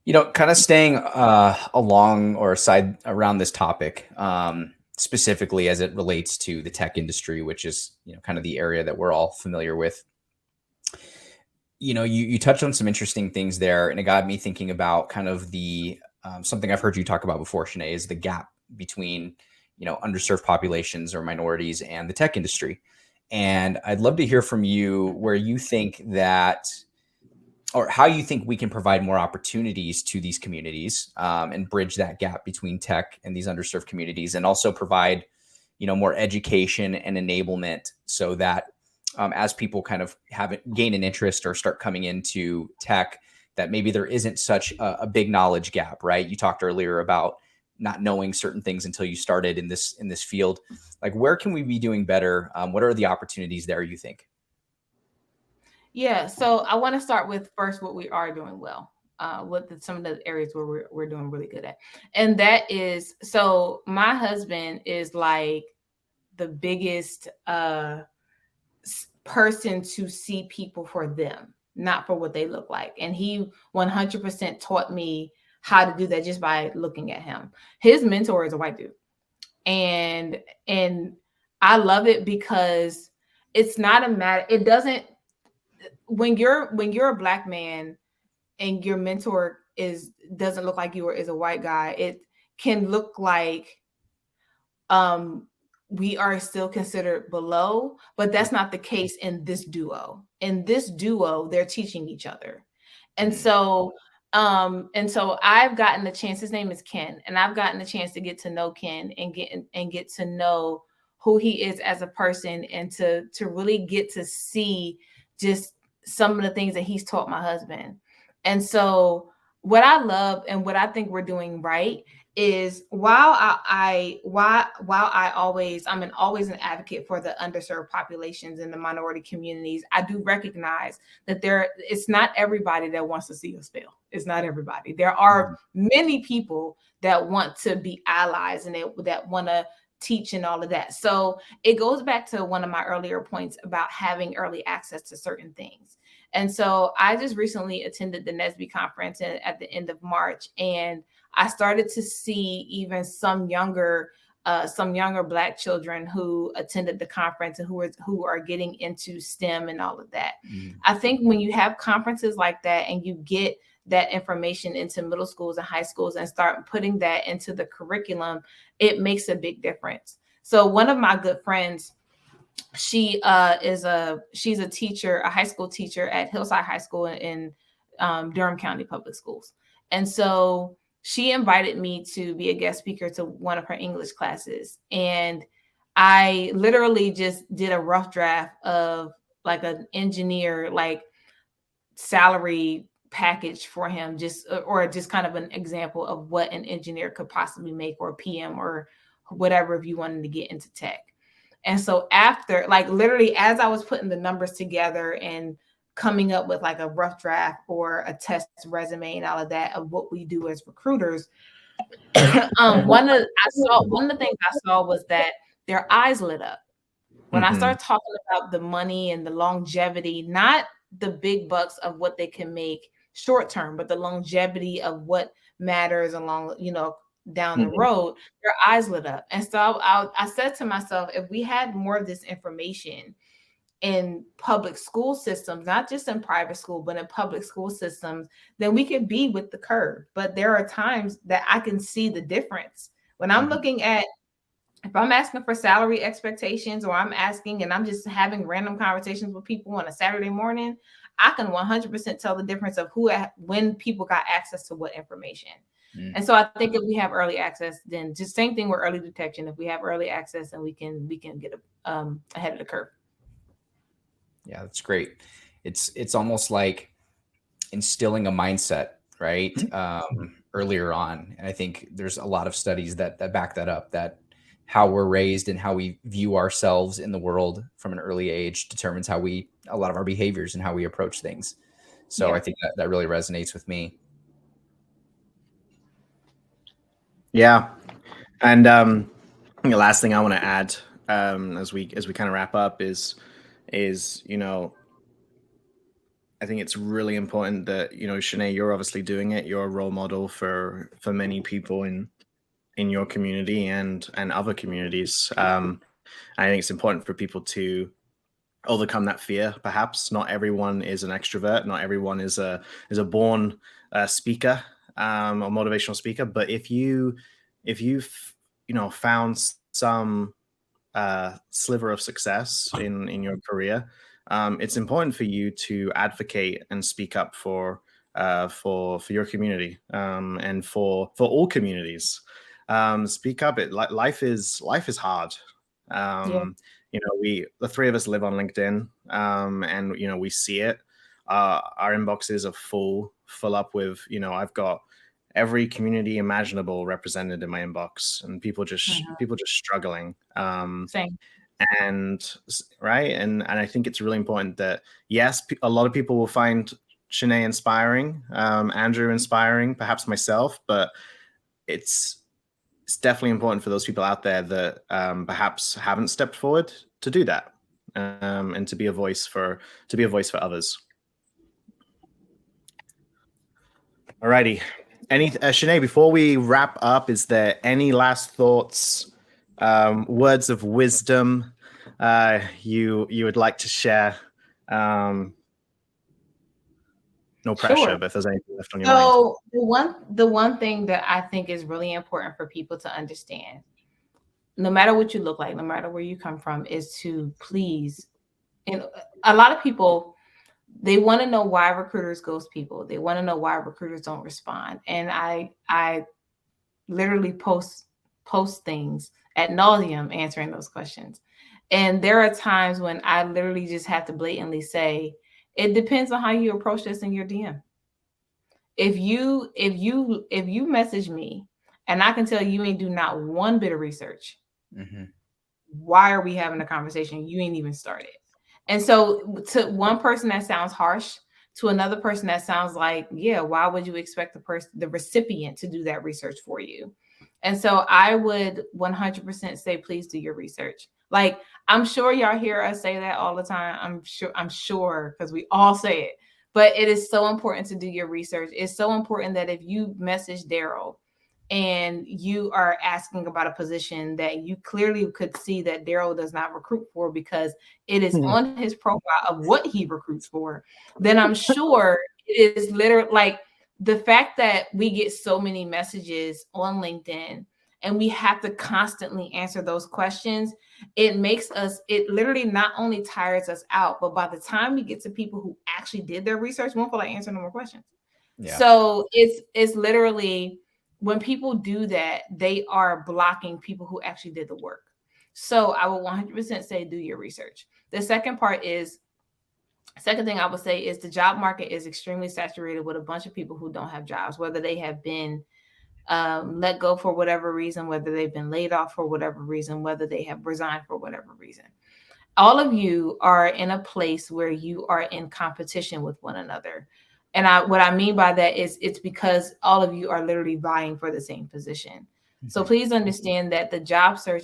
Kind of staying along or aside around this topic, specifically as it relates to the tech industry, which is, kind of the area that we're all familiar with. You touched on some interesting things there, and it got me thinking about kind of the something I've heard you talk about before, Shanae, is the gap between, underserved populations or minorities and the tech industry. And I'd love to hear from you where you think that or how you think we can provide more opportunities to these communities, and bridge that gap between tech and these underserved communities, and also provide, more education and enablement so that as people kind of gain an interest or start coming into tech, that maybe there isn't such a big knowledge gap, right? You talked earlier about not knowing certain things until you started in this field. Like, where can we be doing better? What are the opportunities there, you think? Yeah, so I want to start with first what we are doing well. Some of the areas where we're doing really good at, and that is, so my husband is like the biggest person to see people for them, not for what they look like, and he 100% taught me how to do that just by looking at him. His mentor is a white dude, and I love it because it's not a matter. It doesn't when you're a black man and your mentor is doesn't look like you or is a white guy, it can look like um we are still considered below, but that's not the case in this duo. In this duo, they're teaching each other. And Mhm. so I've gotten the chance, his name is Ken, and I've gotten the chance to get to know Ken and get to know who he is as a person, and to really get to see just some of the things that he's taught my husband. And so what I love and what I think we're doing right is, I'm always an advocate for the underserved populations and the minority communities. I do recognize that it's not everybody that wants to see us fail. It's not everybody. There are Mhm. many people that want to be allies and that want to teach and all of that. So it goes back to one of my earlier points about having early access to certain things. And so I just recently attended the NSBE conference at the end of March, and I started to see even some younger Black children who attended the conference and who are getting into STEM and all of that. Mhm. I think when you have conferences like that and you get that information into middle schools and high schools and start putting that into the curriculum, it makes a big difference. So one of my good friends, she's a teacher, a high school teacher at Hillside High School in Durham County Public Schools. And so she invited me to be a guest speaker to one of her English classes. And I literally just did a rough draft of like an engineer, like salary package for him, or just kind of an example of what an engineer could possibly make, or a PM, or whatever, if you wanted to get into tech. And so after, like, literally as I was putting the numbers together and coming up with like a rough draft or a test resume and all of that of what we do as recruiters, one of the things I saw was that their eyes lit up when I Mhm. started talking about the money and the longevity, not the big bucks of what they can make short term, but the longevity of what matters along, down the Mhm. road, their eyes lit up. And so I said to myself, if we had more of this information in public school systems, not just in private school, but in public school systems, then we could be with the curve. But there are times that I can see the difference when I'm Mhm. looking at, if I'm asking for salary expectations, or I'm asking and I'm just having random conversations with people on a Saturday morning, I can 100% tell the difference of when people got access to what information. Mhm. And so I think if we have early access, then just same thing with early detection. If we have early access, then we can get ahead of the curve. Yeah, that's great. It's almost like instilling a mindset, right? Earlier on. And I think there's a lot of studies that back that up, that how we're raised and how we view ourselves in the world from an early age determines a lot of our behaviors and how we approach things. So I Yeah. think that really resonates with me. Yeah, and I think the last thing I want to add, as we kind of wrap up, is I think it's really important that, Shanae, you're obviously doing it. You're a role model for many people in your community and other communities. I think it's important for people to overcome that fear. Perhaps not everyone is an extrovert. Not everyone is a born speaker, or motivational speaker. But if you've found some sliver of success in your career, it's important for you to advocate and speak up for your community, and for all communities. Speak up. Life is hard. Yeah. We, the three of us, live on LinkedIn, and we see it. Our inboxes are full up with, I've got every community imaginable represented in my inbox, and people just struggling. Same. And right, and I think it's really important that, yes, a lot of people will find Shanae inspiring, Andrew inspiring, perhaps myself, but it's definitely important for those people out there that perhaps haven't stepped forward to do that, and to be a voice for others. Alrighty. Shanae, before we wrap up, is there any last thoughts, words of wisdom, you would like to share? No pressure, Sure. but if there's anything left on your mind. So the one thing that I think is really important for people to understand, no matter what you look like, no matter where you come from, is to please. And a lot of people, they want to know why recruiters ghost people. They want to know why recruiters don't respond. And I literally post things at nauseum answering those questions. And there are times when I literally just have to blatantly say, it depends on how you approach this in your DM. If you message me and I can tell you ain't do not one bit of research, Mm-hmm. why are we having a conversation? You ain't even started. And so to one person that sounds harsh, to another person that sounds like, yeah, why would you expect the recipient to do that research for you? And so I would 100% say, please do your research. Like, I'm sure y'all hear us say that all the time. I'm sure because we all say it. But it is so important to do your research. It's so important that if you message Daryl and you are asking about a position that you clearly could see that Daryl does not recruit for because it is on his profile of what he recruits for, then I'm sure it is literally like the fact that we get so many messages on LinkedIn and we have to constantly answer those questions. It literally not only tires us out, but by the time we get to people who actually did their research, we won't feel like answering no more questions. Yeah. So it's literally, when people do that, they are blocking people who actually did the work. So I will 100% say do your research. The second thing I would say is the job market is extremely saturated with a bunch of people who don't have jobs, whether they have been let go for whatever reason, whether they've been laid off for whatever reason, whether they have resigned for whatever reason. All of you are in a place where you are in competition with one another. And what I mean by that is it's because all of you are literally vying for the same position. So please understand that the job search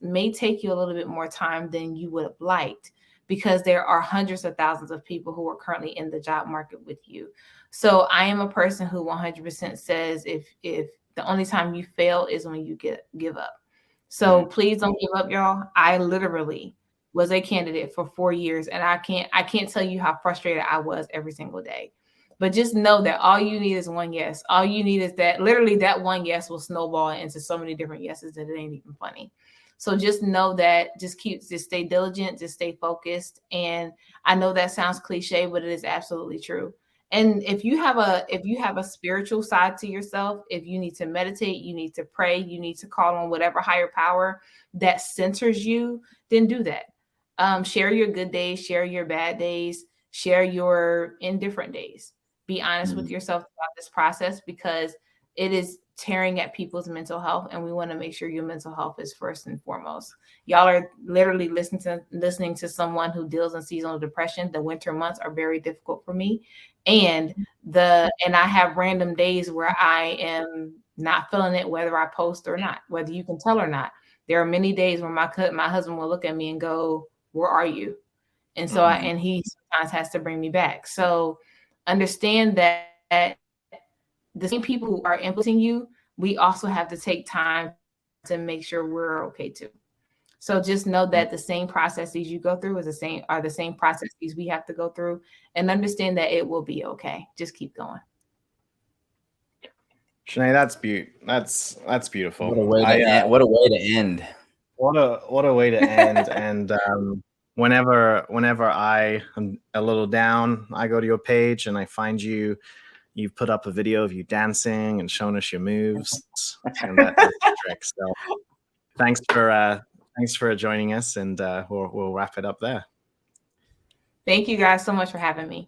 may take you a little bit more time than you would have liked, because there are hundreds of thousands of people who are currently in the job market with you. So I am a person who 100% says if the only time you fail is when you give up. So please don't give up, y'all. I literally was a candidate for 4 years, and I can't tell you how frustrated I was every single day. But just know that all you need is one yes. All you need is that literally that one yes will snowball into so many different yeses that it ain't even funny. So just know that, just stay diligent, just stay focused. And I know that sounds cliche, but it is absolutely true. And if you have a spiritual side to yourself, if you need to meditate, you need to pray, you need to call on whatever higher power that centers you, then do that. Share your good days, share your bad days, share your indifferent days. Be honest with yourself about this process, because it is tearing at people's mental health, and we want to make sure your mental health is first and foremost. Y'all are literally listening to someone who deals in seasonal depression. The winter months are very difficult for me, and I have random days where I am not feeling it, whether I post or not, whether you can tell or not. There are many days where my husband will look at me and go, "Where are you?" And so and he sometimes has to bring me back. So understand that the same people who are influencing you, we also have to take time to make sure we're okay too. So just know that the same processes you go through are the same processes we have to go through, and understand that it will be okay. Just keep going. Shanae, that's beautiful. What a way to end. What a way to end. What a way to end. And whenever I am a little down, I go to your page and I find you. You've put up a video of you dancing and showing us your moves, and that's the trick. So thanks for joining us, and we'll wrap it up there. Thank you guys so much for having me.